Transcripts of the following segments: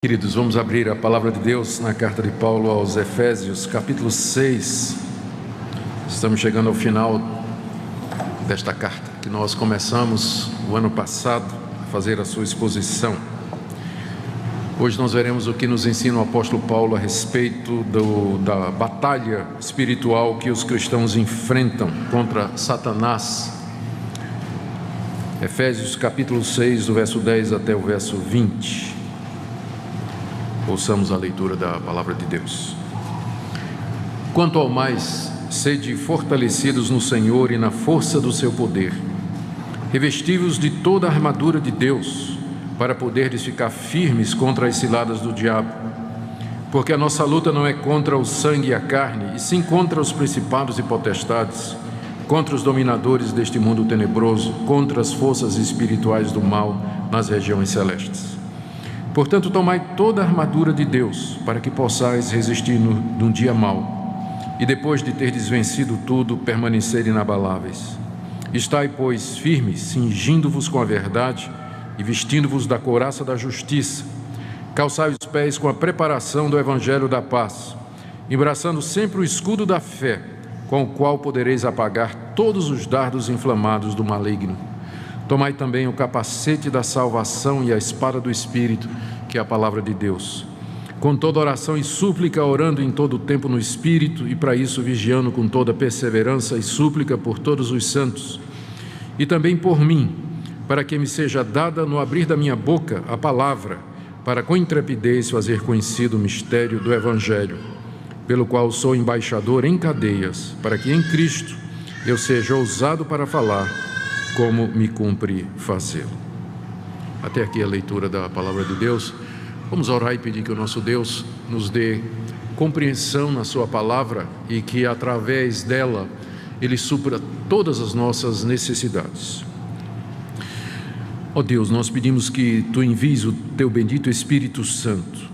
Queridos, vamos abrir a palavra de Deus na carta de Paulo aos Efésios, capítulo 6. Estamos chegando ao final desta carta que nós começamos o ano passado a fazer a sua exposição. Hoje nós veremos o que nos ensina o apóstolo Paulo a respeito da batalha espiritual que os cristãos enfrentam contra Satanás. Efésios capítulo 6, do verso 10 até o verso 20. Ouçamos a leitura da palavra de Deus. Quanto ao mais, sede fortalecidos no Senhor e na força do seu poder. Revesti-vos de toda a armadura de Deus, para poderdes ficar firmes contra as ciladas do diabo. Porque a nossa luta não é contra o sangue e a carne, e sim contra os principados e potestades, contra os dominadores deste mundo tenebroso, contra as forças espirituais do mal nas regiões celestes. Portanto, tomai toda a armadura de Deus, para que possais resistir num dia mau, e depois de terdes vencido tudo, permanecer inabaláveis. Estai, pois, firmes, cingindo-vos com a verdade e vestindo-vos da couraça da justiça. Calçai os pés com a preparação do evangelho da paz, embraçando sempre o escudo da fé, com o qual podereis apagar todos os dardos inflamados do maligno. Tomai também o capacete da salvação e a espada do Espírito, que é a palavra de Deus. Com toda oração e súplica, orando em todo o tempo no Espírito, e para isso vigiando com toda perseverança e súplica por todos os santos. E também por mim, para que me seja dada no abrir da minha boca a palavra, para com intrepidez fazer conhecido o mistério do Evangelho, pelo qual sou embaixador em cadeias, para que em Cristo eu seja ousado para falar, como me cumpre fazê-lo. Até aqui a leitura da palavra de Deus. Vamos orar e pedir que o nosso Deus nos dê compreensão na sua palavra e que através dela Ele supra todas as nossas necessidades. Ó Deus, nós pedimos que Tu envies o Teu bendito Espírito Santo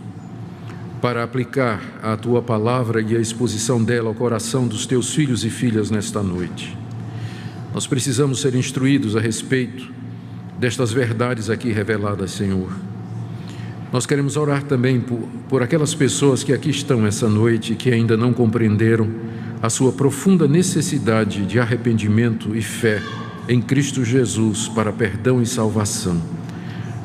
para aplicar a Tua palavra e a exposição dela ao coração dos Teus filhos e filhas nesta noite. Nós precisamos ser instruídos a respeito destas verdades aqui reveladas, Senhor. Nós queremos orar também por aquelas pessoas que aqui estão essa noite e que ainda não compreenderam a sua profunda necessidade de arrependimento e fé em Cristo Jesus para perdão e salvação.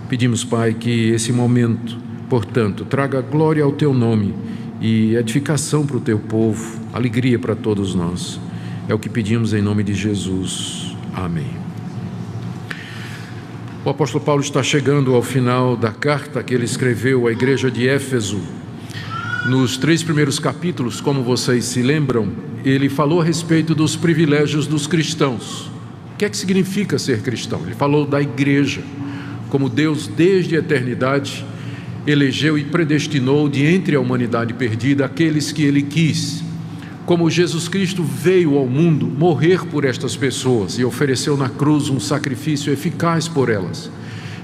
Pedimos, Pai, que esse momento, portanto, traga glória ao Teu nome e edificação para o Teu povo, alegria para todos nós. É o que pedimos em nome de Jesus. Amém. O apóstolo Paulo está chegando ao final da carta que ele escreveu à igreja de Éfeso. Nos 3 primeiros capítulos, como vocês se lembram, ele falou a respeito dos privilégios dos cristãos. O que é que significa ser cristão? Ele falou da igreja, como Deus desde a eternidade elegeu e predestinou de entre a humanidade perdida aqueles que Ele quis. Como Jesus Cristo veio ao mundo morrer por estas pessoas e ofereceu na cruz um sacrifício eficaz por elas.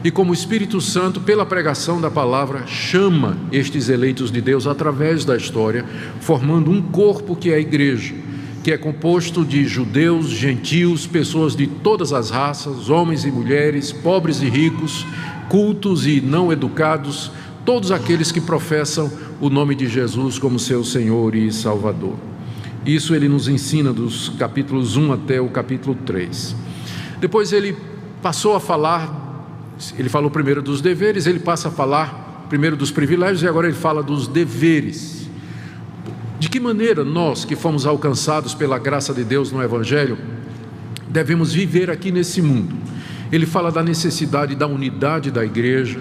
E como o Espírito Santo, pela pregação da palavra, chama estes eleitos de Deus através da história, formando um corpo que é a igreja, que é composto de judeus, gentios, pessoas de todas as raças, homens e mulheres, pobres e ricos, cultos e não educados, todos aqueles que professam o nome de Jesus como seu Senhor e Salvador. Isso ele nos ensina dos capítulos 1 até o capítulo 3. Depois ele passou a falar, ele falou primeiro dos deveres, ele passa a falar primeiro dos privilégios e agora ele fala dos deveres. De que maneira nós, que fomos alcançados pela graça de Deus no Evangelho, devemos viver aqui nesse mundo? Ele fala da necessidade da unidade da igreja,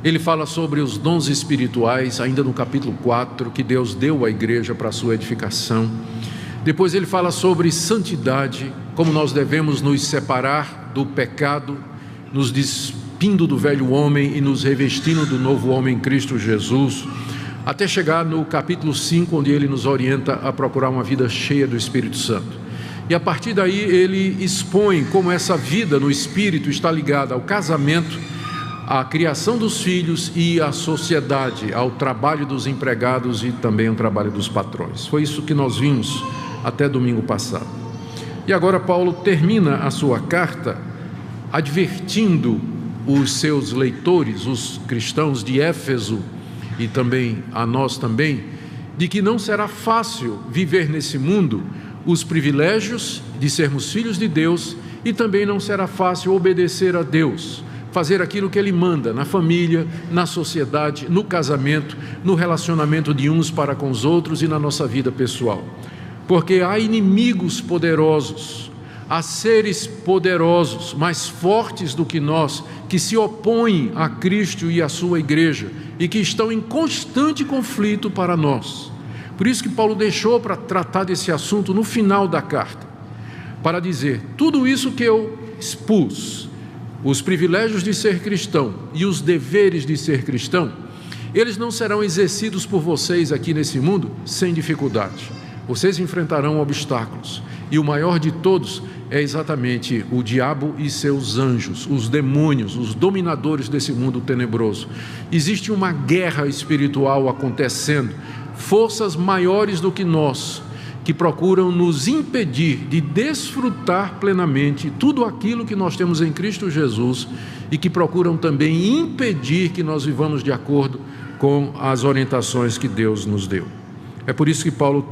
ele fala sobre os dons espirituais, ainda no capítulo 4, que Deus deu à igreja para a sua edificação. Depois ele fala sobre santidade, como nós devemos nos separar do pecado, nos despindo do velho homem e nos revestindo do novo homem em Cristo Jesus, até chegar no capítulo 5, onde ele nos orienta a procurar uma vida cheia do Espírito Santo. E a partir daí ele expõe como essa vida no Espírito está ligada ao casamento, à criação dos filhos e à sociedade, ao trabalho dos empregados e também ao trabalho dos patrões. Foi isso que nós vimos até domingo passado. E agora Paulo termina a sua carta advertindo os seus leitores, os cristãos de Éfeso, e também a nós também, de que não será fácil viver nesse mundo os privilégios de sermos filhos de Deus, e também não será fácil obedecer a Deus, fazer aquilo que Ele manda na família, na sociedade, no casamento, no relacionamento de uns para com os outros e na nossa vida pessoal. Porque há inimigos poderosos, há seres poderosos, mais fortes do que nós, que se opõem a Cristo e à sua igreja e que estão em constante conflito para nós. Por isso que Paulo deixou para tratar desse assunto no final da carta, para dizer: tudo isso que eu expus, os privilégios de ser cristão e os deveres de ser cristão, eles não serão exercidos por vocês aqui nesse mundo sem dificuldade. Vocês enfrentarão obstáculos, e o maior de todos é exatamente o diabo e seus anjos, os demônios, os dominadores desse mundo tenebroso. Existe uma guerra espiritual acontecendo, forças maiores do que nós, que procuram nos impedir de desfrutar plenamente tudo aquilo que nós temos em Cristo Jesus, e que procuram também impedir que nós vivamos de acordo com as orientações que Deus nos deu. É por isso que Paulo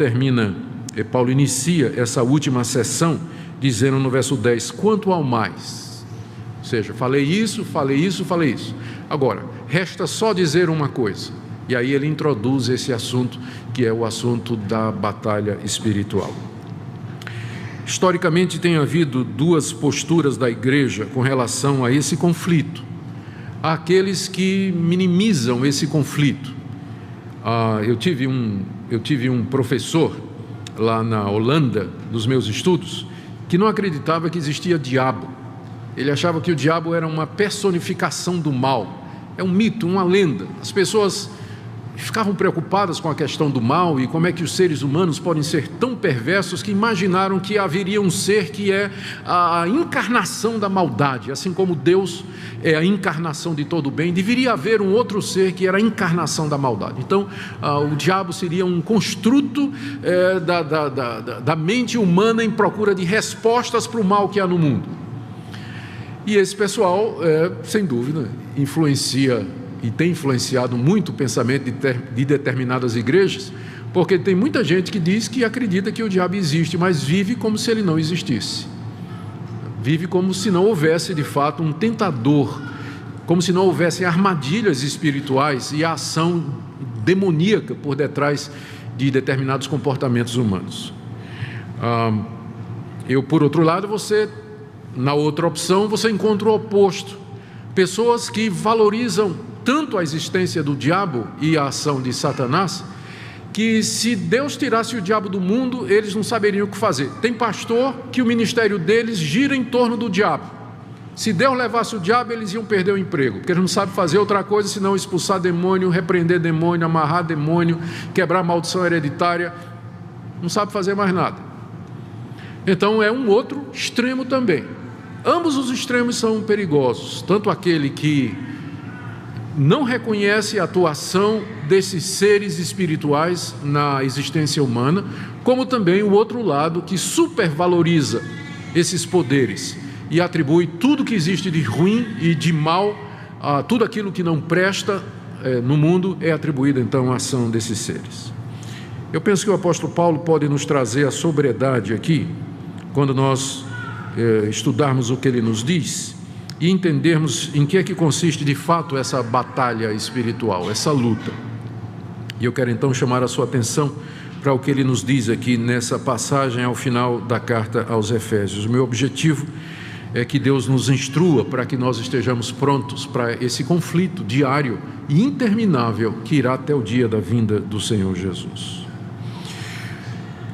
inicia essa última sessão dizendo no verso 10: quanto ao mais. Ou seja, falei isso. Agora, resta só dizer uma coisa. E aí ele introduz esse assunto, que é o assunto da batalha espiritual. Historicamente tem havido duas posturas da igreja com relação a esse conflito. Há aqueles que minimizam esse conflito. Eu tive um professor lá na Holanda, nos meus estudos, que não acreditava que existia diabo. Ele achava que o diabo era uma personificação do mal. É um mito, uma lenda. As pessoas ficavam preocupadas com a questão do mal e como é que os seres humanos podem ser tão perversos que imaginaram que haveria um ser que é a encarnação da maldade. Assim como Deus é a encarnação de todo o bem, deveria haver um outro ser que era a encarnação da maldade. Então, o diabo seria um construto da mente humana em procura de respostas para o mal que há no mundo. E esse pessoal, sem dúvida, influencia e tem influenciado muito o pensamento de determinadas igrejas, porque tem muita gente que diz que acredita que o diabo existe, mas vive como se ele não existisse. Vive como se não houvesse de fato um tentador, como se não houvessem armadilhas espirituais e a ação demoníaca por detrás de determinados comportamentos humanos. Por outro lado, na outra opção, você encontra o oposto. Pessoas que valorizam tanto a existência do diabo e a ação de Satanás, que se Deus tirasse o diabo do mundo, eles não saberiam o que fazer. Tem pastor que o ministério deles gira em torno do diabo. Se Deus levasse o diabo, eles iam perder o emprego, porque eles não sabem fazer outra coisa senão expulsar demônio, repreender demônio, amarrar demônio, quebrar maldição hereditária. Não sabe fazer mais nada. Então é um outro extremo também. Ambos os extremos são perigosos, tanto aquele que não reconhece a atuação desses seres espirituais na existência humana, como também o outro lado que supervaloriza esses poderes e atribui tudo que existe de ruim e de mal, tudo aquilo que não presta no mundo é atribuído então à ação desses seres. Eu penso que o apóstolo Paulo pode nos trazer a sobriedade aqui, quando nós estudarmos o que ele nos diz e entendermos em que é que consiste de fato essa batalha espiritual, essa luta. E eu quero então chamar a sua atenção para o que ele nos diz aqui nessa passagem ao final da carta aos Efésios. O meu objetivo é que Deus nos instrua para que nós estejamos prontos para esse conflito diário e interminável que irá até o dia da vinda do Senhor Jesus.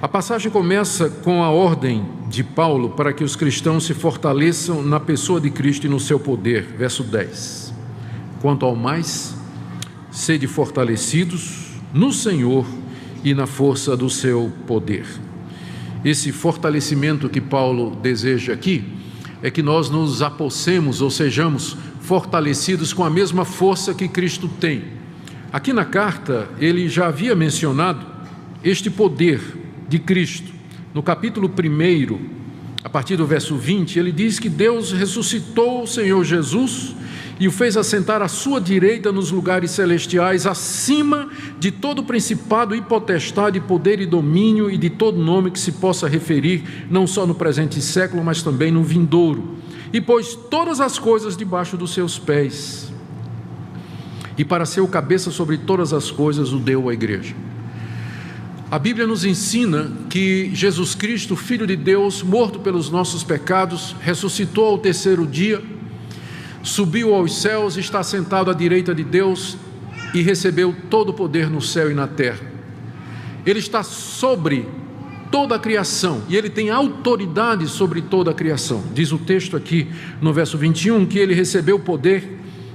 A passagem começa com a ordem de Paulo para que os cristãos se fortaleçam na pessoa de Cristo e no seu poder. Verso 10. Quanto ao mais, sede fortalecidos no Senhor e na força do seu poder. Esse fortalecimento que Paulo deseja aqui é que nós nos apossemos ou sejamos fortalecidos com a mesma força que Cristo tem. Aqui na carta ele já havia mencionado este poder de Cristo. No capítulo 1, a partir do verso 20, ele diz que Deus ressuscitou o Senhor Jesus e o fez assentar à sua direita nos lugares celestiais, acima de todo principado e potestade, poder e domínio, e de todo nome que se possa referir, não só no presente século, mas também no vindouro. E pôs todas as coisas debaixo dos seus pés, e para ser o cabeça sobre todas as coisas, o deu à igreja. A Bíblia nos ensina que Jesus Cristo, Filho de Deus, morto pelos nossos pecados, ressuscitou ao terceiro dia, subiu aos céus, está sentado à direita de Deus e recebeu todo o poder no céu e na terra. Ele está sobre toda a criação e ele tem autoridade sobre toda a criação. Diz o texto aqui no verso 21 que ele recebeu poder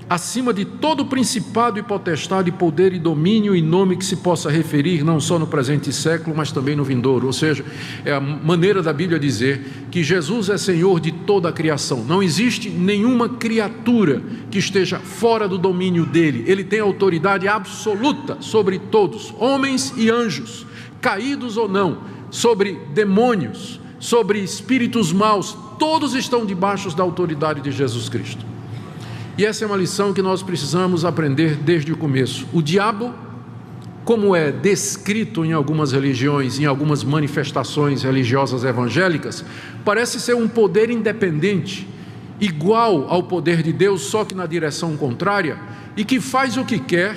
acima de todo principado e potestade, poder e domínio e nome que se possa referir, não só no presente século, mas também no vindouro. Ou seja, é a maneira da Bíblia dizer que Jesus é Senhor de toda a criação. Não existe nenhuma criatura que esteja fora do domínio dele. Ele tem autoridade absoluta sobre todos, homens e anjos, caídos ou não, sobre demônios, sobre espíritos maus, todos estão debaixo da autoridade de Jesus Cristo. E essa é uma lição que nós precisamos aprender desde o começo. O diabo, como é descrito em algumas religiões, em algumas manifestações religiosas evangélicas, parece ser um poder independente, igual ao poder de Deus, só que na direção contrária, e que faz o que quer,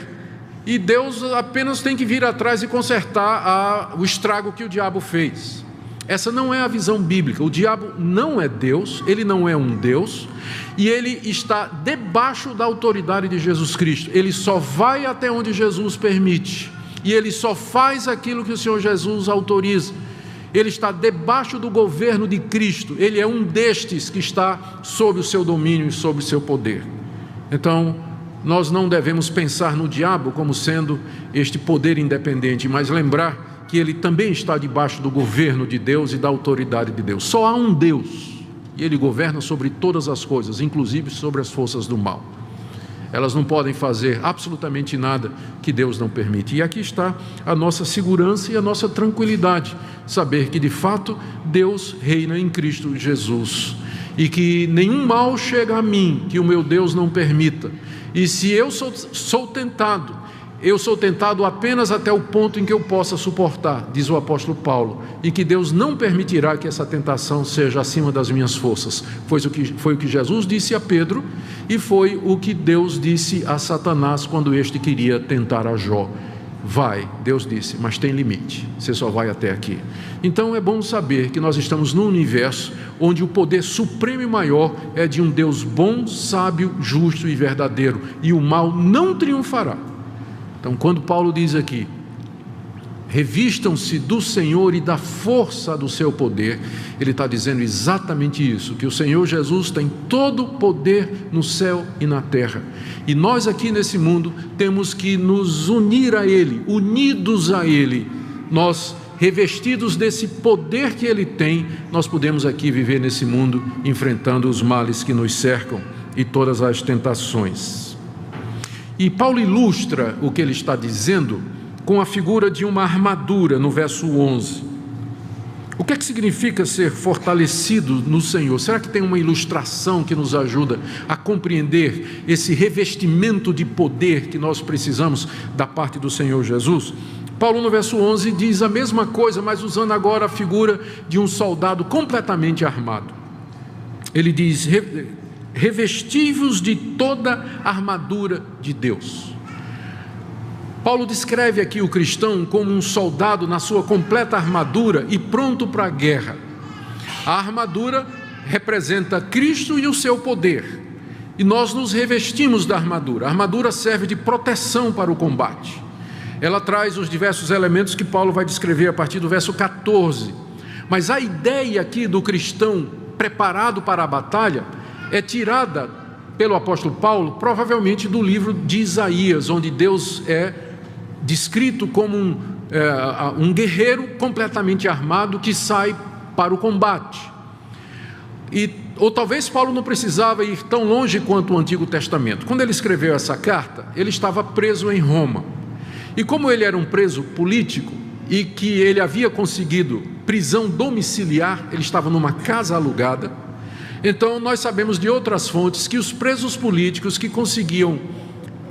e Deus apenas tem que vir atrás e consertar o estrago que o diabo fez. Essa não é a visão bíblica. O diabo não é Deus, ele não é um Deus, e ele está debaixo da autoridade de Jesus Cristo. Ele só vai até onde Jesus permite, e ele só faz aquilo que o Senhor Jesus autoriza. Ele está debaixo do governo de Cristo, ele é um destes que está sob o seu domínio e sob o seu poder. Então, nós não devemos pensar no diabo como sendo este poder independente, mas lembrar que ele também está debaixo do governo de Deus e da autoridade de Deus. Só há um Deus, e ele governa sobre todas as coisas, inclusive sobre as forças do mal. Elas não podem fazer absolutamente nada que Deus não permite. E aqui está a nossa segurança e a nossa tranquilidade, saber que de fato Deus reina em Cristo Jesus, e que nenhum mal chega a mim que o meu Deus não permita. E se eu sou tentado, eu sou tentado apenas até o ponto em que eu possa suportar, diz o apóstolo Paulo, e que Deus não permitirá que essa tentação seja acima das minhas forças. Foi o que Jesus disse a Pedro, e foi o que Deus disse a Satanás quando este queria tentar a Jó. Vai, Deus disse, mas tem limite, você só vai até aqui. Então é bom saber que nós estamos num universo onde o poder supremo e maior é de um Deus bom, sábio, justo e verdadeiro, e o mal não triunfará. Então, quando Paulo diz aqui, revistam-se do Senhor e da força do seu poder, ele está dizendo exatamente isso, que o Senhor Jesus tem todo o poder no céu e na terra, e nós aqui nesse mundo temos que nos unir a Ele, unidos a Ele. Nós, revestidos desse poder que Ele tem, nós podemos aqui viver nesse mundo, enfrentando os males que nos cercam e todas as tentações. E Paulo ilustra o que ele está dizendo com a figura de uma armadura no verso 11. O que é que significa ser fortalecido no Senhor? Será que tem uma ilustração que nos ajuda a compreender esse revestimento de poder que nós precisamos da parte do Senhor Jesus? Paulo no verso 11 diz a mesma coisa, mas usando agora a figura de um soldado completamente armado. Ele diz: revestivos de toda a armadura de Deus. Paulo descreve aqui o cristão como um soldado na sua completa armadura e pronto para a guerra. A armadura representa Cristo e o seu poder, e nós nos revestimos da armadura. A armadura serve de proteção para o combate. Ela traz os diversos elementos que Paulo vai descrever a partir do verso 14. Mas a ideia aqui do cristão preparado para a batalha é tirada pelo apóstolo Paulo, provavelmente do livro de Isaías, onde Deus é descrito como um guerreiro completamente armado que sai para o combate. Ou talvez Paulo não precisava ir tão longe quanto o Antigo Testamento. Quando ele escreveu essa carta, ele estava preso em Roma. E como ele era um preso político e que ele havia conseguido prisão domiciliar, ele estava numa casa alugada. Então nós sabemos de outras fontes que os presos políticos que conseguiam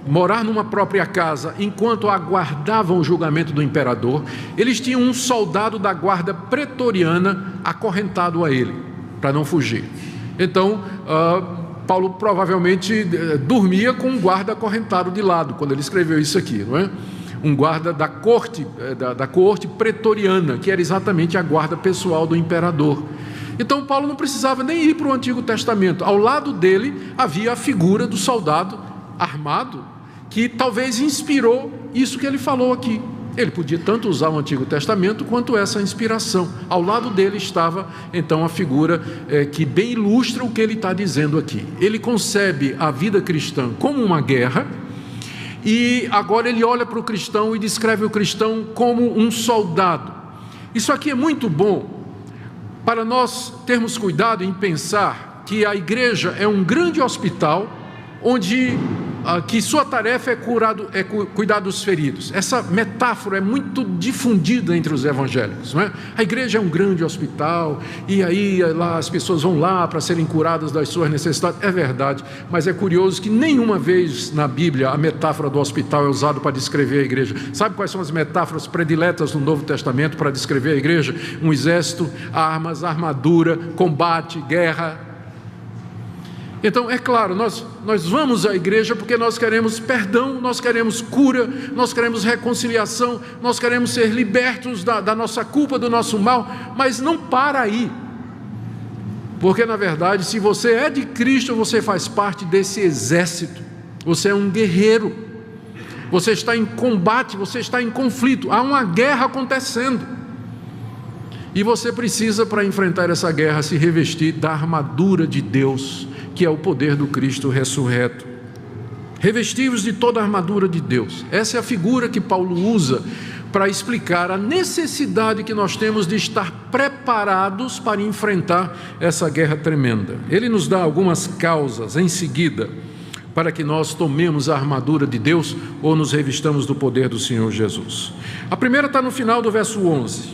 morar numa própria casa enquanto aguardavam o julgamento do imperador, eles tinham um soldado da guarda pretoriana acorrentado a ele, para não fugir. Então Paulo provavelmente dormia com um guarda acorrentado de lado, quando ele escreveu isso aqui, não é? Um guarda da corte pretoriana, que era exatamente a guarda pessoal do imperador. Então Paulo não precisava nem ir para o Antigo Testamento. Ao lado dele havia a figura do soldado armado, que talvez inspirou isso que ele falou aqui. Ele podia tanto usar o Antigo Testamento quanto essa inspiração. Ao lado dele estava então a figura que bem ilustra o que ele está dizendo aqui. Ele concebe a vida cristã como uma guerra, e agora ele olha para o cristão e descreve o cristão como um soldado. Isso aqui é muito bom para nós termos cuidado em pensar que a igreja é um grande hospital onde que sua tarefa é cuidar dos feridos. Essa metáfora é muito difundida entre os evangélicos, não é? A igreja é um grande hospital e aí lá as pessoas vão lá para serem curadas das suas necessidades. É verdade, mas é curioso que nenhuma vez na Bíblia a metáfora do hospital é usada para descrever a igreja. Sabe quais são as metáforas prediletas no Novo Testamento para descrever a igreja? Um exército, armas, armadura, combate, guerra. Então, é claro, nós vamos à igreja porque nós queremos perdão, nós queremos cura, nós queremos reconciliação, nós queremos ser libertos da nossa culpa, do nosso mal, mas não para aí. Porque, na verdade, se você é de Cristo, você faz parte desse exército, você é um guerreiro, você está em combate, você está em conflito, há uma guerra acontecendo. E você precisa, para enfrentar essa guerra, se revestir da armadura de Deus, que é o poder do Cristo ressurreto. Revestivos de toda a armadura de Deus. Essa é a figura que Paulo usa para explicar a necessidade que nós temos de estar preparados para enfrentar essa guerra tremenda. Ele nos dá algumas causas em seguida para que nós tomemos a armadura de Deus ou nos revistamos do poder do Senhor Jesus. A primeira está no final do verso 11.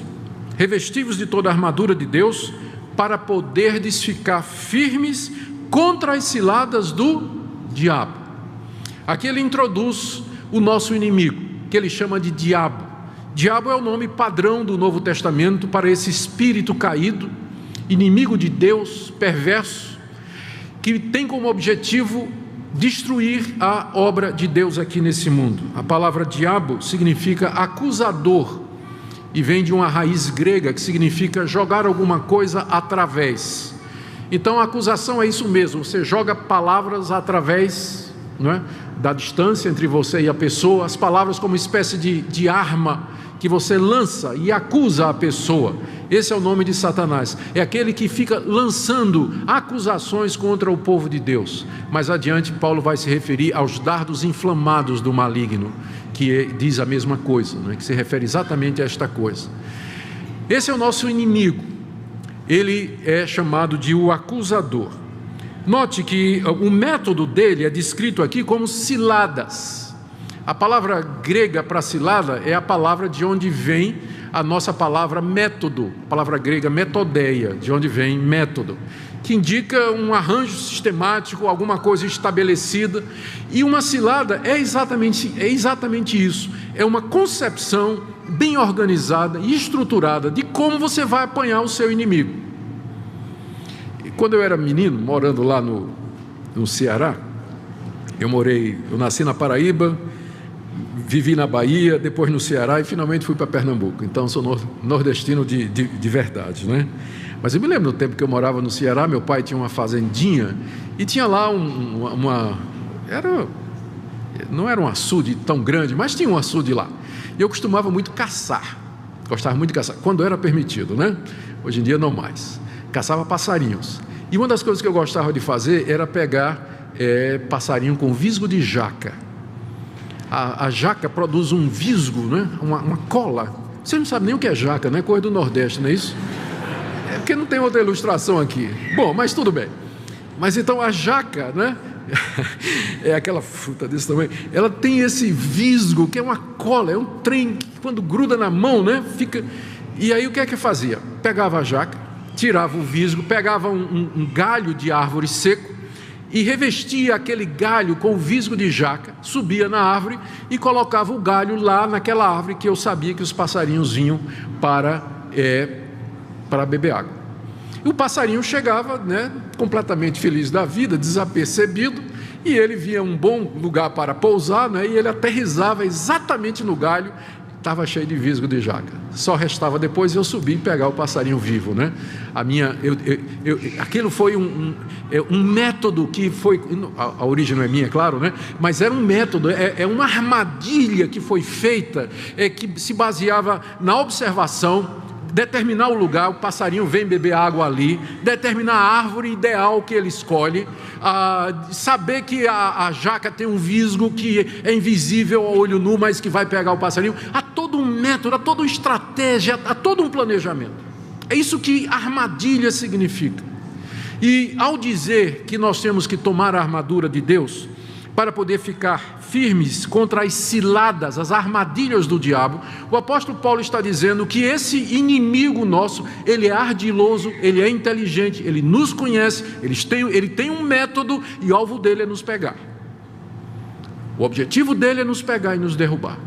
Revestivos de toda a armadura de Deus para poderdes ficar firmes contra as ciladas do diabo. Aqui ele introduz o nosso inimigo, que ele chama de diabo. Diabo é o nome padrão do Novo Testamento para esse espírito caído, inimigo de Deus, perverso, que tem como objetivo destruir a obra de Deus aqui nesse mundo. A palavra diabo significa acusador e vem de uma raiz grega que significa jogar alguma coisa através. Então a acusação é isso mesmo, você joga palavras através, não é, da distância entre você e a pessoa, as palavras como uma espécie de arma que você lança e acusa a pessoa. Esse é o nome de Satanás, é aquele que fica lançando acusações contra o povo de Deus. Mais adiante Paulo vai se referir aos dardos inflamados do maligno, que diz a mesma coisa, não é? Que se refere exatamente a esta coisa. Esse é o nosso inimigo. Ele é chamado de o acusador. Note que o método dele é descrito aqui como ciladas. A palavra grega para cilada é a palavra de onde vem a nossa palavra método, a palavra grega metodeia, de onde vem método, que indica um arranjo sistemático, alguma coisa estabelecida. E uma cilada é exatamente isso, é uma concepção bem organizada e estruturada de como você vai apanhar o seu inimigo. E quando eu era menino, morando lá no Ceará, eu nasci na Paraíba, vivi na Bahia, depois no Ceará e finalmente fui para Pernambuco. Então sou nordestino de verdade, né? Mas eu me lembro do tempo que eu morava no Ceará, meu pai tinha uma fazendinha e tinha lá não era um açude tão grande, mas tinha um açude lá. E eu costumava muito caçar, gostava muito de caçar, quando era permitido, né? Hoje em dia não mais. Caçava passarinhos. E uma das coisas que eu gostava de fazer era pegar passarinho com visgo de jaca. A jaca produz um visgo, né? Uma cola. Você não sabe nem o que é jaca, né? Coisa do Nordeste, não é isso? É porque não tem outra ilustração aqui. Bom, mas tudo bem. Mas então a jaca, né? É aquela fruta desse tamanho. Ela tem esse visgo, que é uma cola, é um trem que quando gruda na mão, né? Fica. E aí o que é que fazia? Pegava a jaca, tirava o visgo, pegava um galho de árvore seco e revestia aquele galho com o visgo de jaca, subia na árvore e colocava o galho lá naquela árvore que eu sabia que os passarinhos vinham para beber água. E o passarinho chegava, completamente feliz da vida, desapercebido, e ele via um bom lugar para pousar, e ele aterrissava exatamente no galho. Estava cheio de visgo de jaca. Só restava depois eu subir e pegar o passarinho vivo, Aquilo foi um método que foi, a origem não é minha, claro, mas era um método, uma armadilha que foi feita, que se baseava na observação, determinar o lugar, o passarinho vem beber água ali, determinar a árvore ideal que ele escolhe, saber que a jaca tem um visgo que é invisível ao olho nu, mas que vai pegar o passarinho. Há todo um método, há toda uma estratégia, há todo um planejamento. É isso que armadilha significa. E ao dizer que nós temos que tomar a armadura de Deus para poder ficar firmes contra as ciladas, as armadilhas do diabo, o apóstolo Paulo está dizendo que esse inimigo nosso, ele é ardiloso, ele é inteligente, ele nos conhece, ele tem um método, e o alvo dele é nos pegar. O objetivo dele é nos pegar e nos derrubar.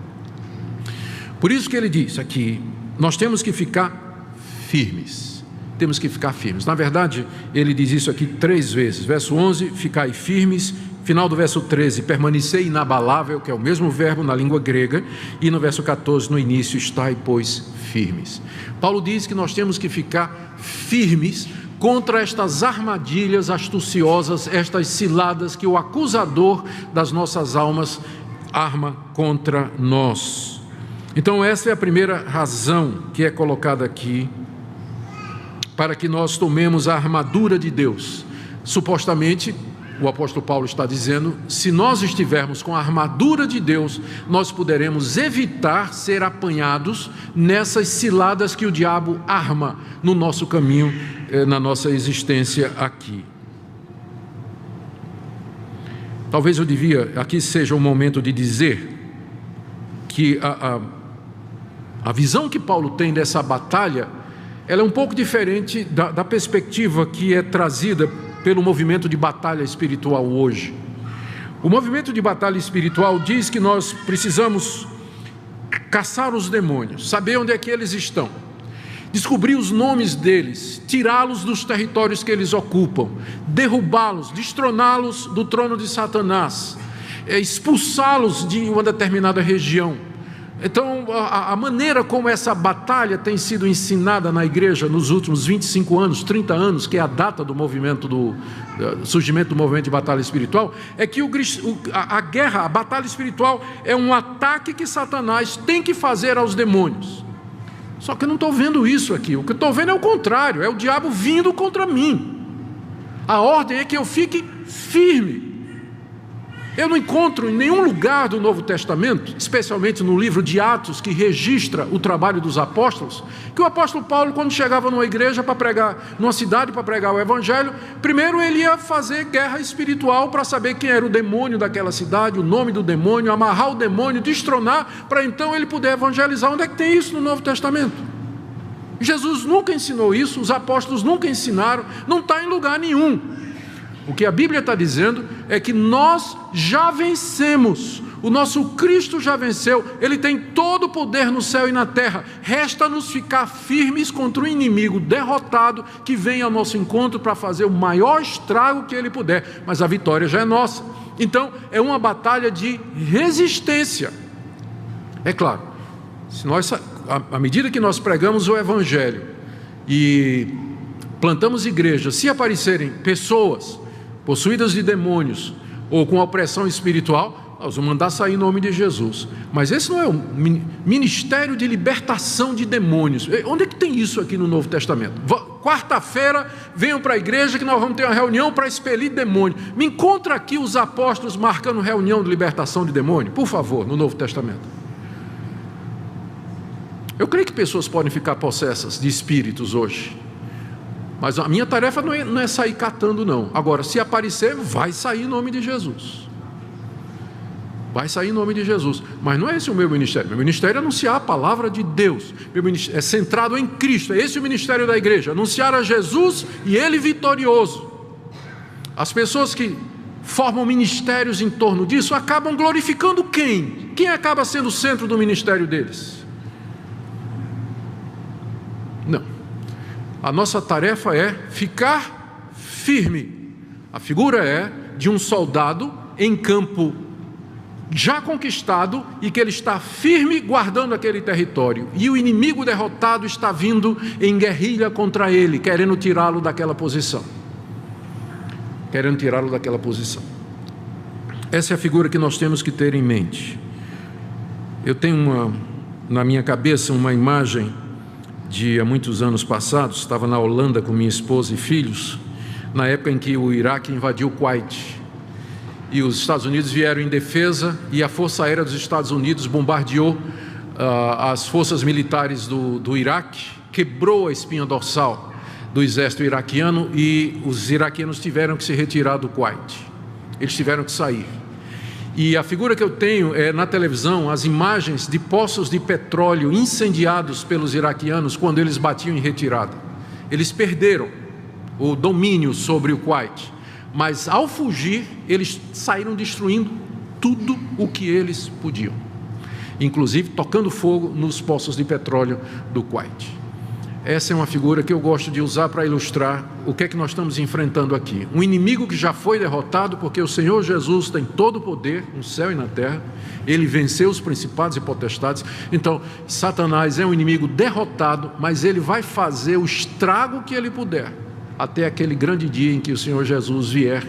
Por isso que ele diz aqui, nós temos que ficar firmes. Temos que ficar firmes. Na verdade, ele diz isso aqui 3 vezes. Verso 11, ficai firmes. Final do verso 13, permanecer inabalável, que é o mesmo verbo na língua grega. E no verso 14, no início, estai, pois, firmes. Paulo diz que nós temos que ficar firmes contra estas armadilhas astuciosas, estas ciladas que o acusador das nossas almas arma contra nós. Então essa é a primeira razão que é colocada aqui, para que nós tomemos a armadura de Deus. Supostamente, o apóstolo Paulo está dizendo, se nós estivermos com a armadura de Deus, nós poderemos evitar ser apanhados nessas ciladas que o diabo arma no nosso caminho, na nossa existência aqui. Talvez eu devia, aqui seja o momento de dizer que a visão que Paulo tem dessa batalha, ela é um pouco diferente da perspectiva que é trazida pelo movimento de batalha espiritual hoje. O movimento de batalha espiritual diz que nós precisamos caçar os demônios, saber onde é que eles estão, descobrir os nomes deles, tirá-los dos territórios que eles ocupam, derrubá-los, destroná-los do trono de Satanás, expulsá-los de uma determinada região. Então, a maneira como essa batalha tem sido ensinada na igreja nos últimos 25 anos, 30 anos, que é a data do movimento do surgimento do movimento de batalha espiritual, é que a guerra, a batalha espiritual é um ataque que Satanás tem que fazer aos demônios. Só que eu não estou vendo isso aqui. O que eu estou vendo é o contrário, é o diabo vindo contra mim. A ordem é que eu fique firme. Eu não encontro em nenhum lugar do Novo Testamento, especialmente no livro de Atos, que registra o trabalho dos apóstolos, que o apóstolo Paulo, quando chegava numa igreja para pregar, numa cidade para pregar o evangelho, primeiro ele ia fazer guerra espiritual para saber quem era o demônio daquela cidade, o nome do demônio, amarrar o demônio, destronar, para então ele poder evangelizar. Onde é que tem isso no Novo Testamento? Jesus nunca ensinou isso, os apóstolos nunca ensinaram, não está em lugar nenhum. O que a Bíblia está dizendo é que nós já vencemos, o nosso Cristo já venceu, Ele tem todo o poder no céu e na terra, resta-nos ficar firmes contra o inimigo derrotado que vem ao nosso encontro para fazer o maior estrago que ele puder, mas a vitória já é nossa. Então é uma batalha de resistência. É claro, se nós, à medida que nós pregamos o Evangelho e plantamos igrejas, se aparecerem pessoas possuídas de demônios ou com opressão espiritual, nós vamos mandar sair em nome de Jesus. Mas esse não é o ministério de libertação de demônios. Onde é que tem isso aqui no Novo Testamento? Quarta-feira venham para a igreja que nós vamos ter uma reunião para expelir demônio. Me encontra aqui os apóstolos marcando reunião de libertação de demônio, por favor, no Novo Testamento. Eu creio que pessoas podem ficar possessas de espíritos hoje, mas a minha tarefa não é sair catando, não. Agora, se aparecer, vai sair em nome de Jesus. Vai sair em nome de Jesus. Mas não é esse o meu ministério. Meu ministério é anunciar a palavra de Deus. Meu ministério é centrado em Cristo. É esse o ministério da igreja. Anunciar a Jesus e Ele vitorioso. As pessoas que formam ministérios em torno disso acabam glorificando quem? Quem acaba sendo o centro do ministério deles? Não. A nossa tarefa é ficar firme. A figura é de um soldado em campo já conquistado e que ele está firme guardando aquele território, e o inimigo derrotado está vindo em guerrilha contra ele, querendo tirá-lo daquela posição. Essa é a figura que nós temos que ter em mente. Eu tenho na minha cabeça uma imagem de há muitos anos passados. Estava na Holanda com minha esposa e filhos, na época em que o Iraque invadiu o Kuwait. E os Estados Unidos vieram em defesa, e a Força Aérea dos Estados Unidos bombardeou as forças militares do Iraque, quebrou a espinha dorsal do exército iraquiano, e os iraquianos tiveram que se retirar do Kuwait. Eles tiveram que sair. E a figura que eu tenho é na televisão as imagens de poços de petróleo incendiados pelos iraquianos quando eles batiam em retirada. Eles perderam o domínio sobre o Kuwait. Mas ao fugir, eles saíram destruindo tudo o que eles podiam, inclusive tocando fogo nos poços de petróleo do Kuwait. Essa é uma figura que eu gosto de usar para ilustrar o que é que nós estamos enfrentando aqui. Um inimigo que já foi derrotado, porque o Senhor Jesus tem todo o poder no céu e na terra. Ele venceu os principados e potestades. Então, Satanás é um inimigo derrotado, mas ele vai fazer o estrago que ele puder, até aquele grande dia em que o Senhor Jesus vier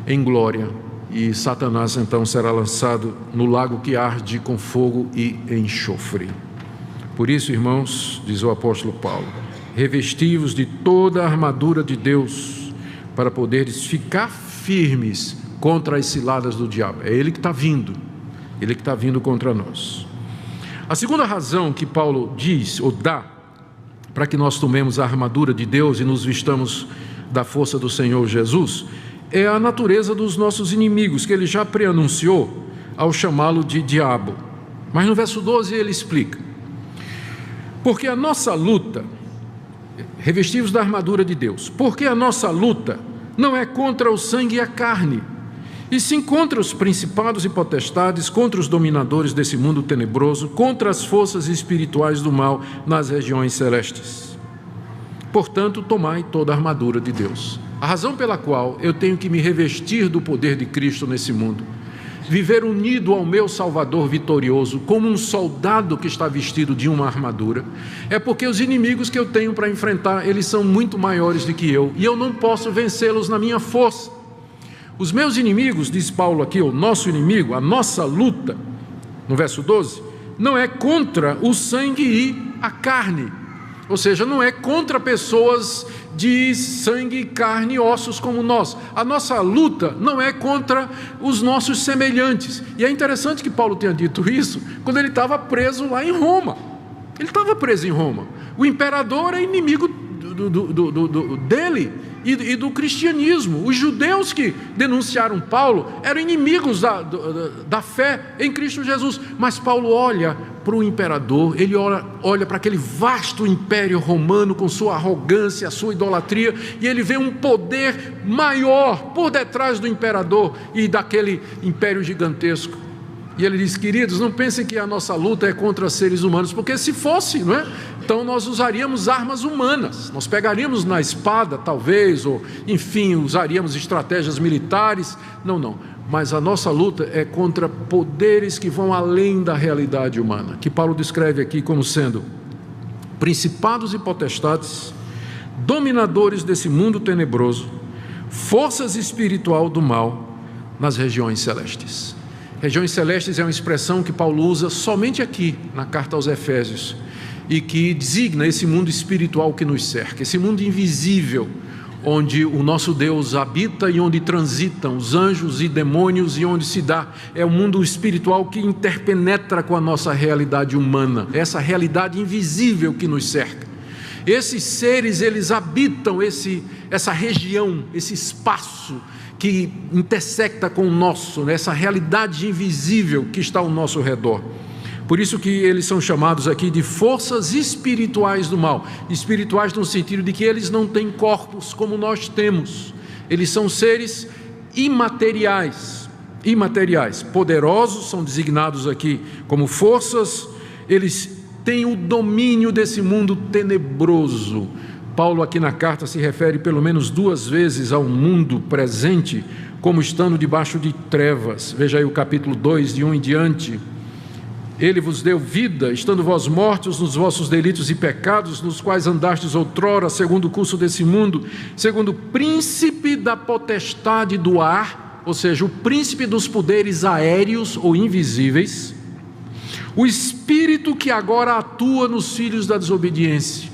em glória, e Satanás então será lançado no lago que arde com fogo e enxofre. Por isso, irmãos, diz o apóstolo Paulo, revesti-vos de toda a armadura de Deus, para poderes ficar firmes contra as ciladas do diabo. É ele que está vindo, ele que está vindo contra nós. A segunda razão que Paulo diz, ou dá, para que nós tomemos a armadura de Deus e nos vistamos da força do Senhor Jesus, é a natureza dos nossos inimigos, que ele já preanunciou ao chamá-lo de diabo. Mas no verso 12 ele explica: porque a nossa luta, revestivos da armadura de Deus, porque a nossa luta não é contra o sangue e a carne, e sim contra os principados e potestades, contra os dominadores desse mundo tenebroso, contra as forças espirituais do mal nas regiões celestes. Portanto, tomai toda a armadura de Deus. A razão pela qual eu tenho que me revestir do poder de Cristo nesse mundo, viver unido ao meu Salvador vitorioso, como um soldado que está vestido de uma armadura, é porque os inimigos que eu tenho para enfrentar, eles são muito maiores do que eu, e eu não posso vencê-los na minha força. Os meus inimigos, diz Paulo aqui, o nosso inimigo, a nossa luta, no verso 12, não é contra o sangue e a carne, ou seja, não é contra pessoas de sangue, carne e ossos como nós. A nossa luta não é contra os nossos semelhantes. E é interessante que Paulo tenha dito isso quando ele estava preso lá em Roma. Ele estava preso em Roma. O imperador é inimigo dele e do cristianismo. Os judeus que denunciaram Paulo eram inimigos da fé em Cristo Jesus. Mas Paulo olha para o imperador, ele olha para aquele vasto império romano com sua arrogância, sua idolatria, e ele vê um poder maior por detrás do imperador e daquele império gigantesco. E ele diz: queridos, não pensem que a nossa luta é contra seres humanos, porque se fosse, não é? Então nós usaríamos armas humanas, nós pegaríamos na espada talvez, ou enfim, usaríamos estratégias militares. Não. Mas a nossa luta é contra poderes que vão além da realidade humana, que Paulo descreve aqui como sendo principados e potestades, dominadores desse mundo tenebroso, forças espiritual do mal nas regiões celestes. Regiões celestes é uma expressão que Paulo usa somente aqui na carta aos Efésios, e que designa esse mundo espiritual que nos cerca, esse mundo invisível, onde o nosso Deus habita e onde transitam os anjos e demônios, e onde se dá, é o mundo espiritual que interpenetra com a nossa realidade humana, essa realidade invisível que nos cerca. Esses seres, eles habitam essa região, esse espaço que intersecta com o nosso, nessa realidade invisível que está ao nosso redor. Por isso que eles são chamados aqui de forças espirituais do mal. Espirituais no sentido de que eles não têm corpos como nós temos. Eles são seres imateriais, poderosos, são designados aqui como forças. Eles têm o domínio desse mundo tenebroso. Paulo aqui na carta se refere pelo menos 2 vezes ao mundo presente como estando debaixo de trevas. Veja aí o capítulo 2, de 1 em diante. Ele vos deu vida, estando vós mortos nos vossos delitos e pecados, nos quais andastes outrora, segundo o curso desse mundo, segundo o príncipe da potestade do ar, ou seja, o príncipe dos poderes aéreos ou invisíveis, o espírito que agora atua nos filhos da desobediência.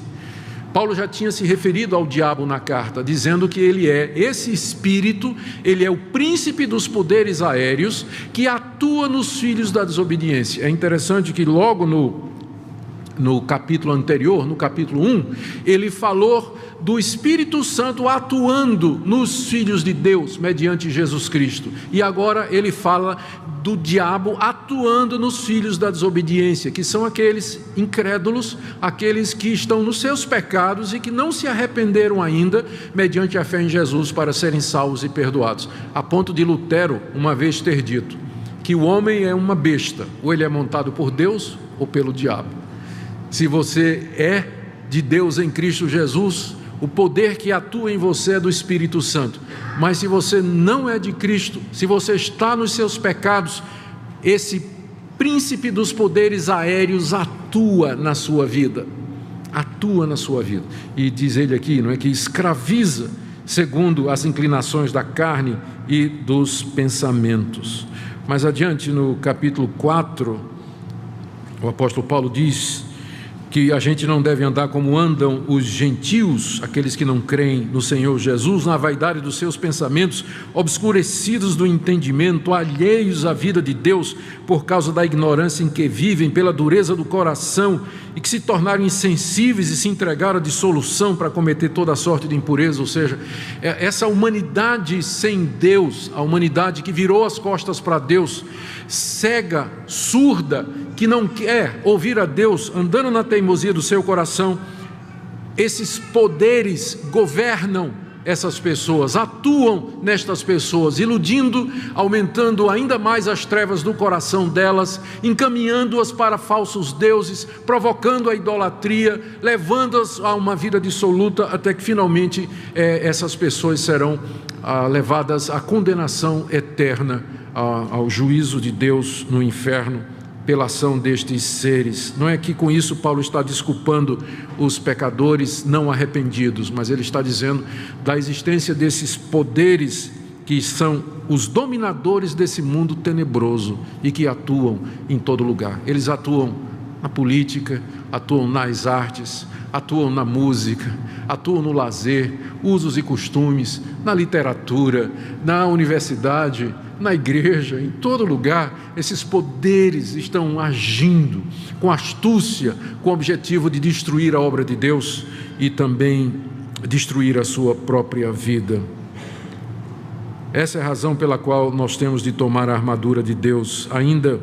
Paulo já tinha se referido ao diabo na carta, dizendo que ele é esse espírito, ele é o príncipe dos poderes aéreos que atua nos filhos da desobediência. É interessante que logo no capítulo anterior, no capítulo 1, ele falou do Espírito Santo atuando nos filhos de Deus, mediante Jesus Cristo. E agora ele fala do diabo atuando nos filhos da desobediência, que são aqueles incrédulos, aqueles que estão nos seus pecados e que não se arrependeram ainda, mediante a fé em Jesus, para serem salvos e perdoados. A ponto de Lutero uma vez ter dito que o homem é uma besta, ou ele é montado por Deus ou pelo diabo. Se você é de Deus em Cristo Jesus, o poder que atua em você é do Espírito Santo. Mas se você não é de Cristo, se você está nos seus pecados, esse príncipe dos poderes aéreos atua na sua vida. Atua na sua vida. E diz ele aqui, não é, que escraviza segundo as inclinações da carne e dos pensamentos. Mais adiante, no capítulo 4, o apóstolo Paulo diz que a gente não deve andar como andam os gentios, aqueles que não creem no Senhor Jesus, na vaidade dos seus pensamentos, obscurecidos do entendimento, alheios à vida de Deus, por causa da ignorância em que vivem, pela dureza do coração, e que se tornaram insensíveis e se entregaram à dissolução para cometer toda a sorte de impureza. Ou seja, essa humanidade sem Deus, a humanidade que virou as costas para Deus, cega, surda, que não quer ouvir a Deus, andando na teimosia do seu coração, esses poderes governam essas pessoas, atuam nestas pessoas, iludindo, aumentando ainda mais as trevas do coração delas, encaminhando-as para falsos deuses, provocando a idolatria, levando-as a uma vida dissoluta, até que finalmente essas pessoas serão levadas à condenação eterna, ao juízo de Deus no inferno, pela ação destes seres. Não é que com isso Paulo está desculpando os pecadores não arrependidos, mas ele está dizendo da existência desses poderes que são os dominadores desse mundo tenebroso e que atuam em todo lugar. Eles atuam na política, atuam nas artes, atuam na música, atuam no lazer, usos e costumes, na literatura, na universidade, na igreja, em todo lugar. Esses poderes estão agindo com astúcia, com o objetivo de destruir a obra de Deus e também destruir a sua própria vida. Essa é a razão pela qual nós temos de tomar a armadura de Deus. Ainda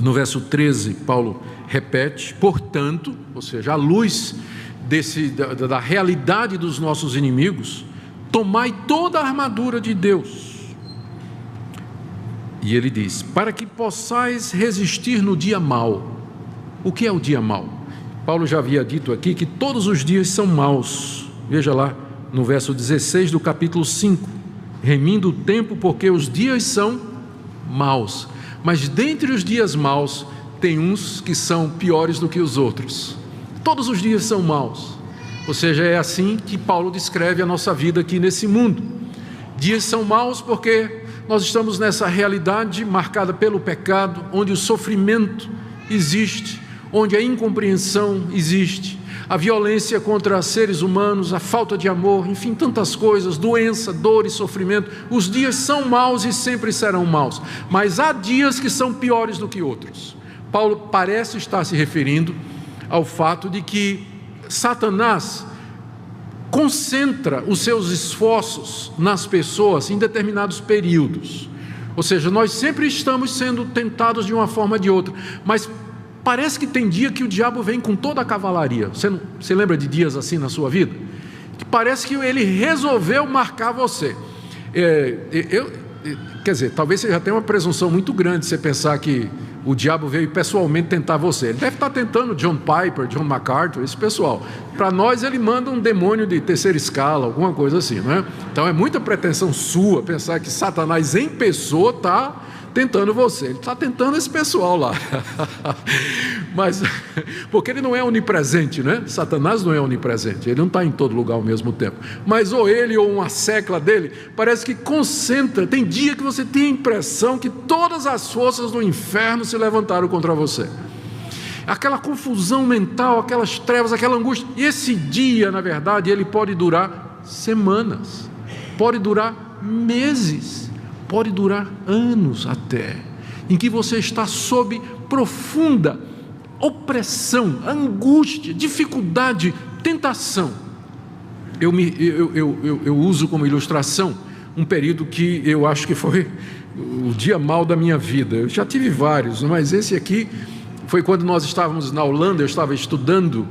no verso 13, Paulo repete: portanto, ou seja, à luz da realidade dos nossos inimigos, tomai toda a armadura de Deus. E ele diz: para que possais resistir no dia mau. O que é o dia mau? Paulo já havia dito aqui que todos os dias são maus. Veja lá no verso 16 do capítulo 5: remindo o tempo, porque os dias são maus. Mas dentre os dias maus, tem uns que são piores do que os outros. Todos os dias são maus. Ou seja, é assim que Paulo descreve a nossa vida aqui nesse mundo. Dias são maus porque nós estamos nessa realidade marcada pelo pecado, onde o sofrimento existe, onde a incompreensão existe, a violência contra seres humanos, a falta de amor, enfim, tantas coisas, doença, dor e sofrimento. Os dias são maus e sempre serão maus, mas há dias que são piores do que outros. Paulo parece estar se referindo ao fato de que Satanás concentra os seus esforços nas pessoas em determinados períodos. Ou seja, nós sempre estamos sendo tentados de uma forma ou de outra, mas parece que tem dia que o diabo vem com toda a cavalaria. Você lembra de dias assim na sua vida? Que parece que ele resolveu marcar você. Quer dizer, talvez você já tenha uma presunção muito grande você pensar que o diabo veio pessoalmente tentar você. Ele deve estar tentando John Piper, John MacArthur, esse pessoal. Para nós ele manda um demônio de terceira escala, alguma coisa assim, não é? Então é muita pretensão sua pensar que Satanás em pessoa está tentando você. Ele está tentando esse pessoal lá. Mas, porque ele não é onipresente, né? Satanás não é onipresente, ele não está em todo lugar ao mesmo tempo. Mas ou ele ou uma secla dele, parece que concentra. Tem dia que você tem a impressão que todas as forças do inferno se levantaram contra você. Aquela confusão mental, aquelas trevas, aquela angústia. E esse dia, na verdade, ele pode durar semanas, pode durar meses, pode durar anos até, em que você está sob profunda opressão, angústia, dificuldade, tentação. Eu uso como ilustração um período que eu acho que foi o dia mau da minha vida. Eu já tive vários, mas esse aqui foi quando nós estávamos na Holanda. Eu estava estudando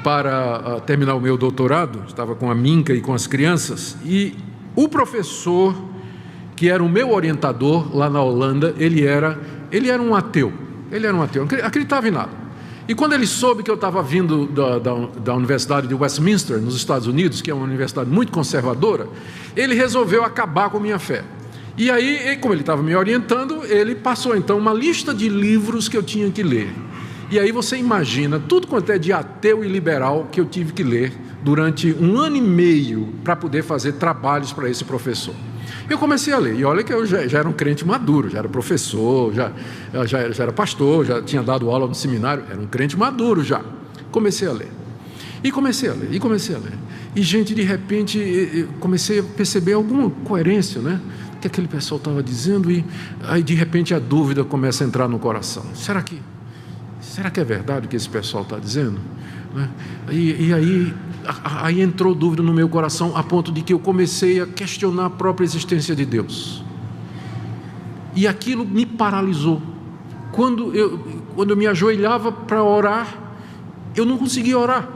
para terminar o meu doutorado, estava com a Minka e com as crianças, e o professor que era o meu orientador lá na Holanda, ele era um ateu, não acreditava em nada. E quando ele soube que eu estava vindo da Universidade de Westminster, nos Estados Unidos, que é uma universidade muito conservadora, ele resolveu acabar com a minha fé. E aí, como ele estava me orientando, ele passou então uma lista de livros que eu tinha que ler. E aí você imagina tudo quanto é de ateu e liberal que eu tive que ler durante 1 ano e meio para poder fazer trabalhos para esse professor. Eu comecei a ler, e olha que eu já era um crente maduro, já era professor, já era pastor, já tinha dado aula no seminário, era um crente maduro já. Comecei a ler, e comecei a ler. E gente, de repente, eu comecei a perceber alguma coerência, né? Que aquele pessoal estava dizendo, e aí de repente a dúvida começa a entrar no coração. Será que é verdade o que esse pessoal está dizendo? E aí entrou dúvida no meu coração, a ponto de que eu comecei a questionar a própria existência de Deus. E aquilo me paralisou. Quando eu me ajoelhava para orar, eu não conseguia orar.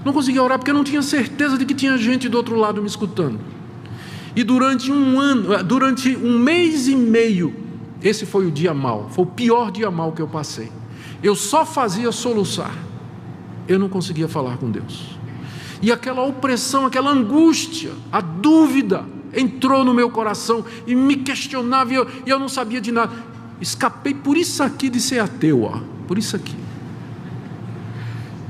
Não conseguia orar porque eu não tinha certeza de que tinha gente do outro lado me escutando. E durante 1 mês e meio, esse foi o dia mau, foi o pior dia mau que eu passei. Eu só fazia soluçar, eu não conseguia falar com Deus. E aquela opressão, aquela angústia, a dúvida entrou no meu coração e me questionava, e eu não sabia de nada. Escapei por isso aqui de ser ateu, por isso aqui.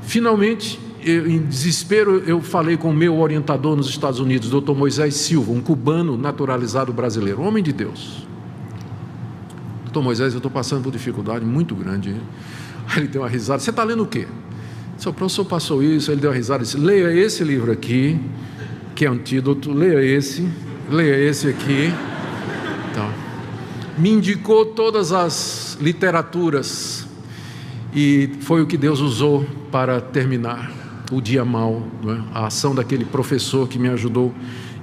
Finalmente, em desespero, eu falei com o meu orientador nos Estados Unidos, Dr. Moisés Silva, um cubano naturalizado brasileiro, um homem de Deus. Dr. Moisés, eu estou passando por dificuldade muito grande. Aí ele deu uma risada. Você está lendo o quê? O professor passou isso. Ele deu uma risada e disse: leia esse livro aqui, que é Antídoto, leia esse aqui. Então, me indicou todas as literaturas, e foi o que Deus usou para terminar o dia mau, não é? A ação daquele professor que me ajudou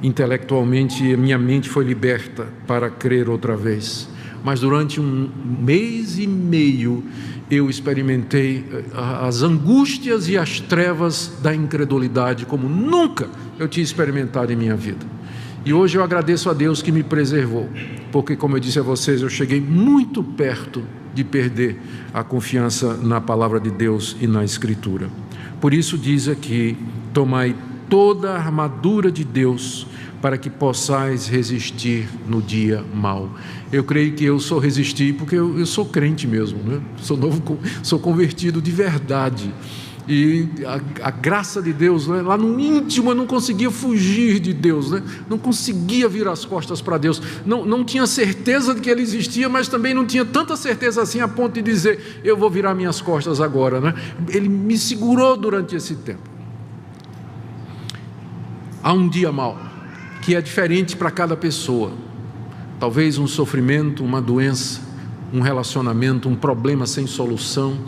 intelectualmente, e minha mente foi liberta para crer outra vez. Mas durante 1 mês e meio eu experimentei as angústias e as trevas da incredulidade como nunca eu tinha experimentado em minha vida. E hoje eu agradeço a Deus que me preservou, porque, como eu disse a vocês, eu cheguei muito perto de perder a confiança na palavra de Deus e na Escritura. Por isso diz aqui: tomai toda a armadura de Deus, para que possais resistir no dia mau. Eu creio que eu só resisti porque eu sou crente mesmo, né? Sou convertido de verdade. E a graça de Deus, né? Lá no íntimo eu não conseguia fugir de Deus, né? Não conseguia virar as costas para Deus. Não tinha certeza de que Ele existia, mas também não tinha tanta certeza assim a ponto de dizer: eu vou virar minhas costas agora, né? Ele me segurou durante esse tempo. Há um dia mau que é diferente para cada pessoa. Talvez um sofrimento, uma doença, um relacionamento, um problema sem solução,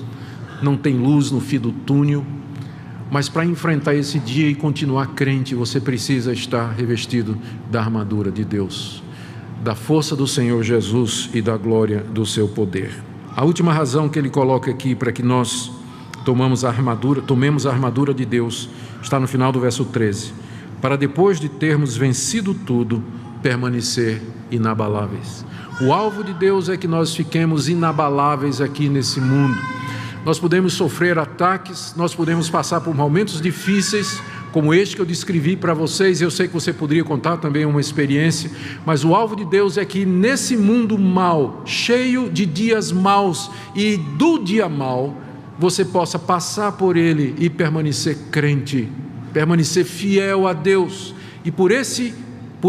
não tem luz no fim do túnel. Mas para enfrentar esse dia e continuar crente, você precisa estar revestido da armadura de Deus, da força do Senhor Jesus e da glória do seu poder. A última razão que ele coloca aqui para que nós tomemos a armadura de Deus, está no final do verso 13. Para depois de termos vencido tudo, permanecer inabaláveis. O alvo de Deus é que nós fiquemos inabaláveis aqui nesse mundo. Nós podemos sofrer ataques, nós podemos passar por momentos difíceis, como este que eu descrevi para vocês. Eu sei que você poderia contar também uma experiência, mas o alvo de Deus é que nesse mundo mau, cheio de dias maus e do dia mau, você possa passar por ele e permanecer crente, permanecer fiel a Deus. E por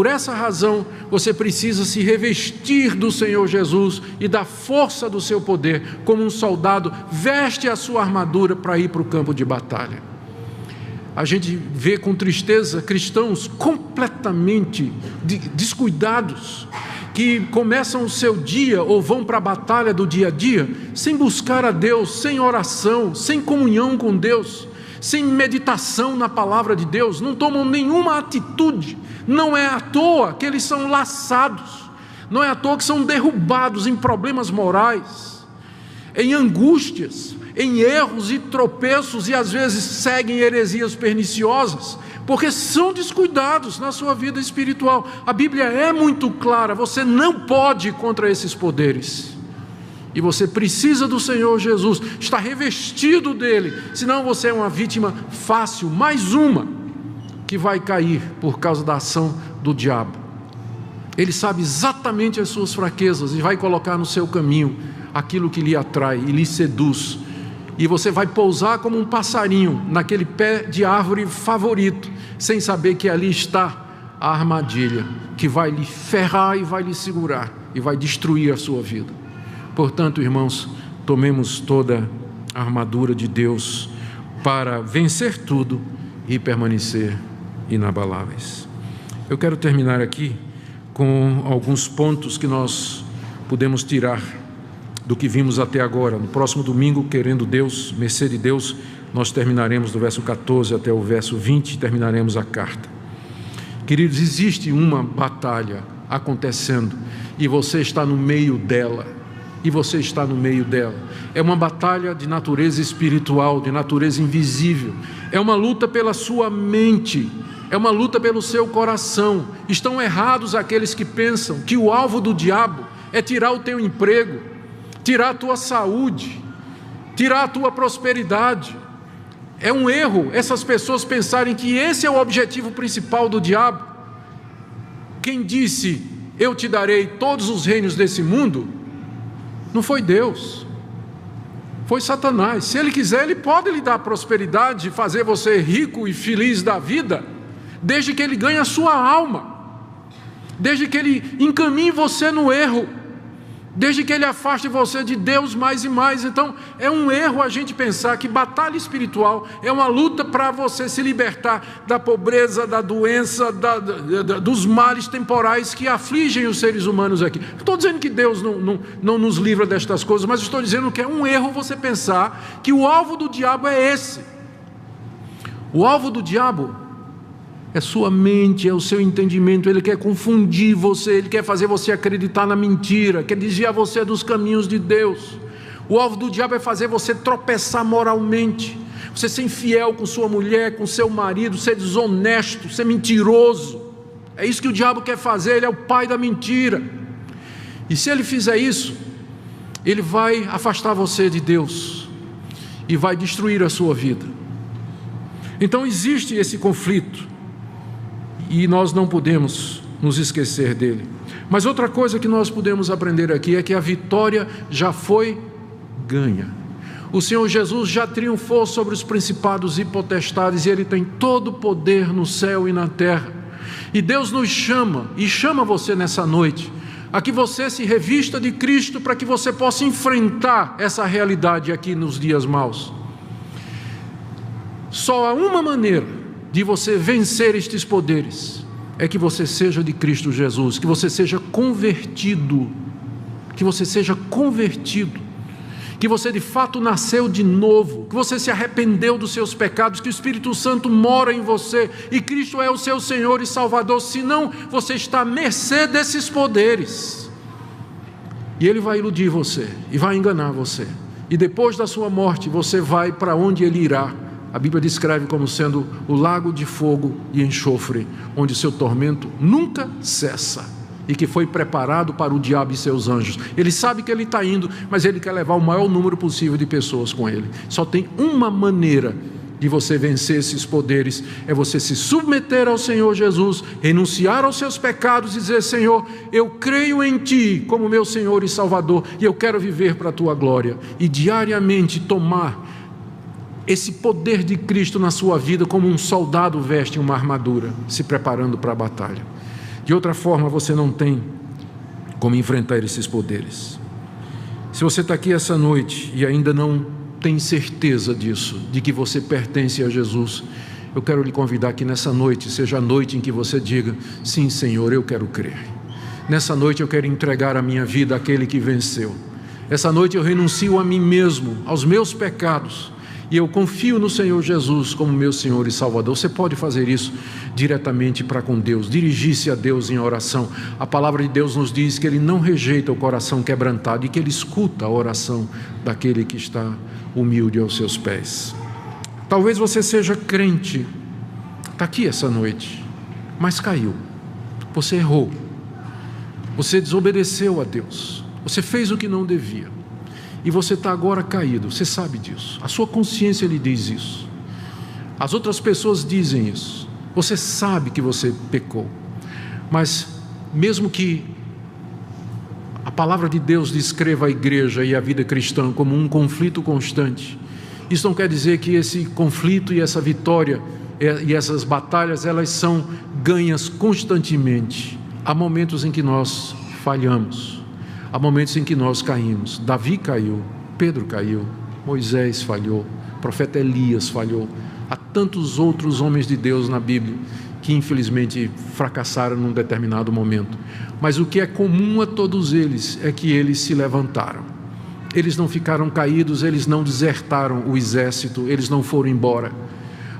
essa razão, você precisa se revestir do Senhor Jesus e da força do seu poder, como um soldado veste a sua armadura para ir para o campo de batalha. A gente vê com tristeza cristãos completamente descuidados, que começam o seu dia ou vão para a batalha do dia a dia, sem buscar a Deus, sem oração, sem comunhão com Deus, sem meditação na palavra de Deus, não tomam nenhuma atitude. Não é à toa que eles são laçados, não é à toa que são derrubados em problemas morais, em angústias, em erros e tropeços, e às vezes seguem heresias perniciosas, porque são descuidados na sua vida espiritual. A Bíblia é muito clara: você não pode ir contra esses poderes, e você precisa do Senhor Jesus, está revestido dele, senão você é uma vítima fácil, mais uma, que vai cair por causa da ação do diabo. Ele sabe exatamente as suas fraquezas e vai colocar no seu caminho aquilo que lhe atrai e lhe seduz, e você vai pousar como um passarinho naquele pé de árvore favorito, sem saber que ali está a armadilha que vai lhe ferrar e vai lhe segurar e vai destruir a sua vida. Portanto, irmãos, tomemos toda a armadura de Deus para vencer tudo e permanecer inabaláveis. Eu quero terminar aqui com alguns pontos que nós podemos tirar do que vimos até agora. No próximo domingo, querendo Deus, mercê de Deus, nós terminaremos do verso 14 até o verso 20 e terminaremos a carta. Queridos, existe uma batalha acontecendo e você está no meio dela. É uma batalha de natureza espiritual, de natureza invisível. É uma luta pela sua mente, é uma luta pelo seu coração. Estão errados aqueles que pensam que o alvo do diabo é tirar o teu emprego, tirar a tua saúde, tirar a tua prosperidade. É um erro essas pessoas pensarem que esse é o objetivo principal do diabo. Quem disse, eu te darei todos os reinos desse mundo, não foi Deus, foi Satanás. Se ele quiser, ele pode lhe dar prosperidade, fazer você rico e feliz da vida, desde que ele ganhe a sua alma, desde que ele encaminhe você no erro, desde que ele afaste você de Deus mais e mais. Então é um erro a gente pensar que batalha espiritual é uma luta para você se libertar da pobreza, da doença, dos males temporais que afligem os seres humanos aqui. Estou dizendo que Deus não nos livra destas coisas, mas estou dizendo que é um erro você pensar que o alvo do diabo é esse. O alvo do diabo é sua mente, é o seu entendimento. Ele quer confundir você, ele quer fazer você acreditar na mentira, quer desviar você dos caminhos de Deus. O alvo do diabo é fazer você tropeçar moralmente, você ser infiel com sua mulher, com seu marido, ser desonesto, ser mentiroso. É isso que o diabo quer fazer, ele é o pai da mentira. E se ele fizer isso, ele vai afastar você de Deus e vai destruir a sua vida. Então existe esse conflito e nós não podemos nos esquecer dele. Mas outra coisa que nós podemos aprender aqui é que a vitória já foi ganha. O Senhor Jesus já triunfou sobre os principados e potestades, e Ele tem todo o poder no céu e na terra. E Deus nos chama, e chama você nessa noite, a que você se revista de Cristo, para que você possa enfrentar essa realidade aqui nos dias maus. Só há uma maneira de você vencer estes poderes, é que você seja de Cristo Jesus, que você seja convertido, que você de fato nasceu de novo, que você se arrependeu dos seus pecados, que o Espírito Santo mora em você e Cristo é o seu Senhor e Salvador, senão você está à mercê desses poderes. E ele vai iludir você e vai enganar você. E depois da sua morte você vai para onde ele irá. A Bíblia descreve como sendo o lago de fogo e enxofre, onde seu tormento nunca cessa e que foi preparado para o diabo e seus anjos. Ele sabe que ele está indo, mas ele quer levar o maior número possível de pessoas com ele. Só tem uma maneira de você vencer esses poderes, é você se submeter ao Senhor Jesus, renunciar aos seus pecados e dizer: Senhor, eu creio em Ti como meu Senhor e Salvador e eu quero viver para a Tua glória, e diariamente tomar esse poder de Cristo na sua vida como um soldado veste uma armadura, se preparando para a batalha. De outra forma, você não tem como enfrentar esses poderes. Se você está aqui essa noite e ainda não tem certeza disso, de que você pertence a Jesus, eu quero lhe convidar que nessa noite seja a noite em que você diga: sim, Senhor, eu quero crer. Nessa noite eu quero entregar a minha vida àquele que venceu. Essa noite eu renuncio a mim mesmo, aos meus pecados, e eu confio no Senhor Jesus como meu Senhor e Salvador. Você pode fazer isso diretamente para com Deus, dirigir-se a Deus em oração. A palavra de Deus nos diz que Ele não rejeita o coração quebrantado e que Ele escuta a oração daquele que está humilde aos seus pés. Talvez você seja crente, está aqui essa noite, mas caiu, você errou, você desobedeceu a Deus, você fez o que não devia. E você está agora caído, você sabe disso, a sua consciência lhe diz isso, as outras pessoas dizem isso, você sabe que você pecou, mas mesmo que a palavra de Deus descreva a igreja e a vida cristã como um conflito constante, isso não quer dizer que esse conflito e essa vitória e essas batalhas, elas são ganhas constantemente. Há momentos em que nós falhamos, há momentos em que nós caímos. Davi caiu, Pedro caiu, Moisés falhou, o profeta Elias falhou. Há tantos outros homens de Deus na Bíblia que infelizmente fracassaram num determinado momento. Mas o que é comum a todos eles é que eles se levantaram. Eles não ficaram caídos, eles não desertaram o exército, eles não foram embora.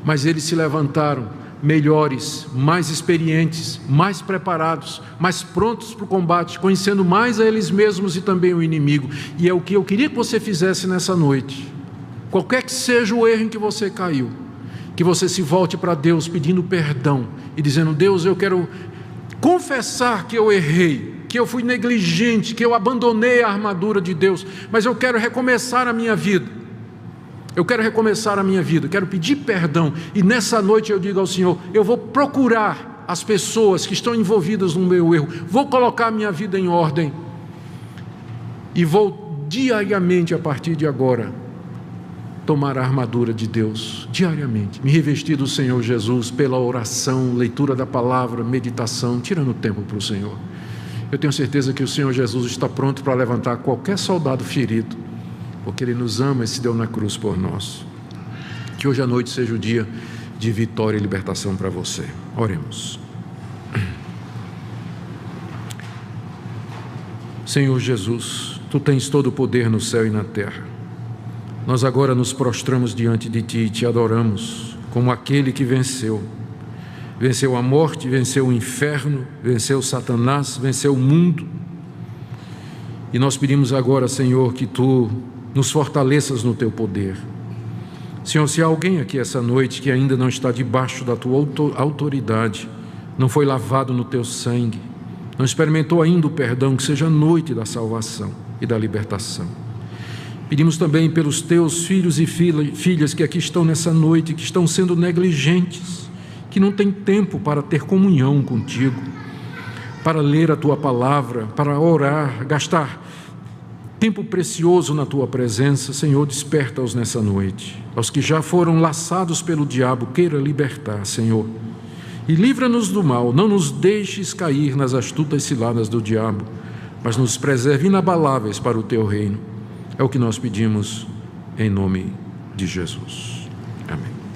Mas eles se levantaram melhores, mais experientes, mais preparados, mais prontos para o combate, conhecendo mais a eles mesmos e também o inimigo. E é o que eu queria que você fizesse nessa noite. Qualquer que seja o erro em que você caiu, que você se volte para Deus pedindo perdão e dizendo: Deus, eu quero confessar que eu errei, que eu fui negligente, que eu abandonei a armadura de Deus, mas eu quero recomeçar a minha vida. Eu quero recomeçar a minha vida, quero pedir perdão, e nessa noite eu digo ao Senhor: eu vou procurar as pessoas que estão envolvidas no meu erro, vou colocar a minha vida em ordem, e vou diariamente, a partir de agora, tomar a armadura de Deus, diariamente, me revestir do Senhor Jesus, pela oração, leitura da palavra, meditação, tirando tempo para o Senhor. Eu tenho certeza que o Senhor Jesus está pronto para levantar qualquer soldado ferido, porque Ele nos ama e se deu na cruz por nós. Que hoje à noite seja o dia de vitória e libertação para você. Oremos. Senhor Jesus, Tu tens todo o poder no céu e na terra. Nós agora nos prostramos diante de Ti e Te adoramos como aquele que venceu. Venceu a morte, venceu o inferno, venceu Satanás, venceu o mundo. E nós pedimos agora, Senhor, que Tu nos fortaleças no Teu poder. Senhor, se há alguém aqui essa noite que ainda não está debaixo da Tua autoridade, não foi lavado no Teu sangue, não experimentou ainda o perdão, que seja a noite da salvação e da libertação. Pedimos também pelos Teus filhos e filhas que aqui estão nessa noite, que estão sendo negligentes, que não têm tempo para ter comunhão contigo, para ler a Tua palavra, para orar, gastar tempo precioso na Tua presença. Senhor, desperta-os nessa noite. Aos que já foram laçados pelo diabo, queira libertar, Senhor. E livra-nos do mal, não nos deixes cair nas astutas ciladas do diabo, mas nos preserve inabaláveis para o Teu reino. É o que nós pedimos em nome de Jesus. Amém.